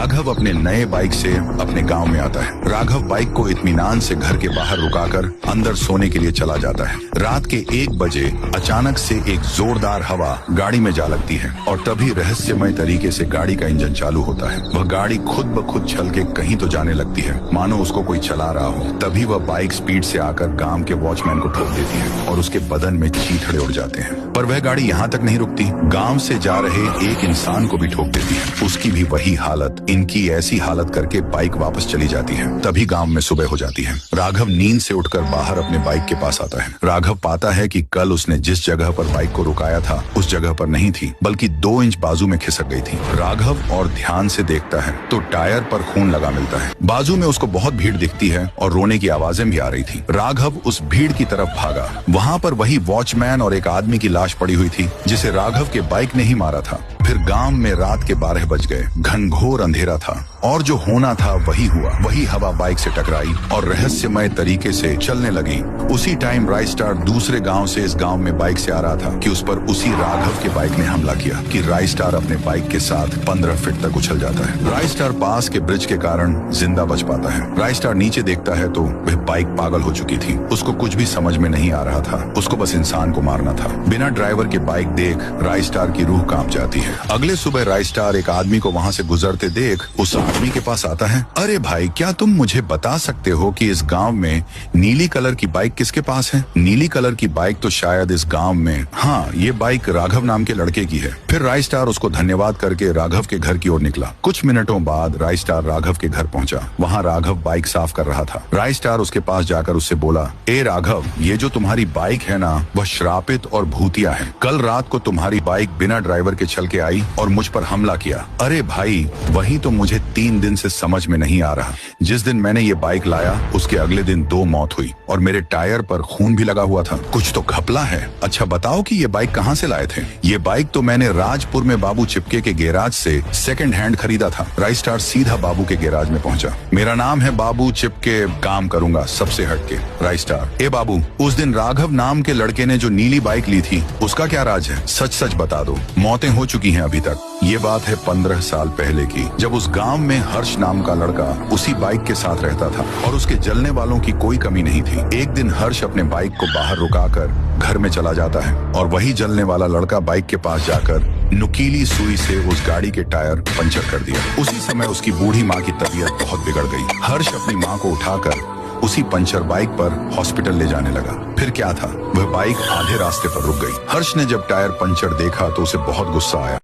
राघव अपने नए बाइक से अपने गांव में आता है। राघव बाइक को इत्मीनान से घर के बाहर रुकाकर अंदर सोने के लिए चला जाता है। रात के 1 बजे अचानक से एक जोरदार हवा गाड़ी में जा लगती है और तभी रहस्यमय तरीके से गाड़ी का इंजन चालू होता है। वह गाड़ी खुद ब खुद चल के कहीं तो जाने लगती है, मानो उसको कोई चला रहा हो। तभी वह बाइक स्पीड से आकर गांव के वॉचमैन को ठोक देती है और उसके बदन में चीथड़े उड़ जाते हैं। पर वह गाड़ी यहाँ तक नहीं रुकती, गांव से जा रहे एक इंसान को भी ठोक देती है। उसकी भी वही हालत, इनकी ऐसी हालत करके बाइक वापस चली जाती है। तभी गांव में सुबह हो जाती है। राघव नींद से उठकर बाहर अपने बाइक के पास आता है। राघव पाता है कि कल उसने जिस जगह पर बाइक को रुकाया था उस जगह पर नहीं थी, बल्कि 2 इंच बाजू में खिसक गई थी। राघव और ध्यान से देखता है तो टायर पर खून लगा मिलता है। बाजू में उसको बहुत भीड़ दिखती है और रोने की आवाजें भी आ रही थी। राघव उस भीड़ की तरफ भागा। वहाँ पर वही वॉचमैन और एक आदमी की लाश पड़ी हुई थी जिसे राघव के बाइक ने ही मारा था। फिर गांव में रात के 12 बज गए। घनघोर अंधेरा था और जो होना था वही हुआ। वही हवा बाइक से टकराई और रहस्यमय तरीके से चलने लगी। उसी टाइम राइस्टार दूसरे गांव से इस गांव में बाइक से आ रहा था कि उस पर उसी राघव के बाइक ने हमला किया कि राइस्टार अपने बाइक के साथ 15 फीट तक उछल जाता है। राइस्टार पास के ब्रिज के कारण जिंदा बच पाता है। राइस्टार नीचे देखता है तो वह बाइक पागल हो चुकी थी। उसको कुछ भी समझ में नहीं आ रहा था। उसको बस इंसान को मारना था। बिना ड्राइवर के बाइक देख राइस्टार की रूह कांप जाती है। अगले सुबह राइस्टार एक आदमी को वहाँ से गुजरते देख उस आदमी के पास आता है। अरे भाई, क्या तुम मुझे बता सकते हो कि इस गांव में नीली कलर की बाइक किसके पास है? नीली कलर की बाइक तो शायद इस गांव में, हाँ, ये बाइक राघव नाम के लड़के की है। फिर राइस्टार उसको धन्यवाद करके राघव के घर की ओर निकला। कुछ मिनटों बाद राइस्टार राघव के घर पहुंचा। वहाँ राघव बाइक साफ कर रहा था। राइस्टार उसके पास जाकर उससे बोला, ए राघव, ये जो तुम्हारी बाइक है ना, वह श्रापित और भूतिया है। कल रात को तुम्हारी बाइक बिना ड्राइवर के चल के आई और मुझ पर हमला किया। अरे भाई, वही तो मुझे 3 दिन से समझ में नहीं आ रहा। जिस दिन मैंने ये बाइक लाया उसके अगले दिन 2 मौत हुई और मेरे टायर पर खून भी लगा हुआ था। कुछ तो घपला है। अच्छा बताओ कि ये बाइक कहाँ से लाए थे? ये बाइक तो मैंने राजपुर में बाबू चिपके के गैराज से सेकंड हैंड खरीदा था। राइस्टार सीधा बाबू के गैराज में पहुंचा। मेरा नाम है बाबू चिपके, काम करूंगा सबसे हटके। राइस्टार, ए बाबू, उस दिन राघव नाम के लड़के ने जो नीली बाइक ली थी उसका क्या राज है? सच सच बता दो। मौतें हो चुकी हैं अभी तक। ये बात है 15 साल पहले की, जब उस गांव में हर्ष नाम का लड़का उसी बाइक के साथ रहता था और उसके जलने वालों की कोई कमी नहीं थी। एक दिन हर्ष अपने बाइक को बाहर रुकाकर घर में चला जाता है और वही जलने वाला लड़का बाइक के पास जाकर नुकीली सुई से उस गाड़ी के टायर पंचर कर दिया। उसी समय उसकी बूढ़ी माँ की तबीयत बहुत बिगड़ गई। हर्ष अपनी माँ को उठाकर उसी पंचर बाइक पर हॉस्पिटल ले जाने लगा। फिर क्या था, वह बाइक आधे रास्ते पर रुक गई। हर्ष ने जब टायर पंचर देखा तो उसे बहुत गुस्सा आया।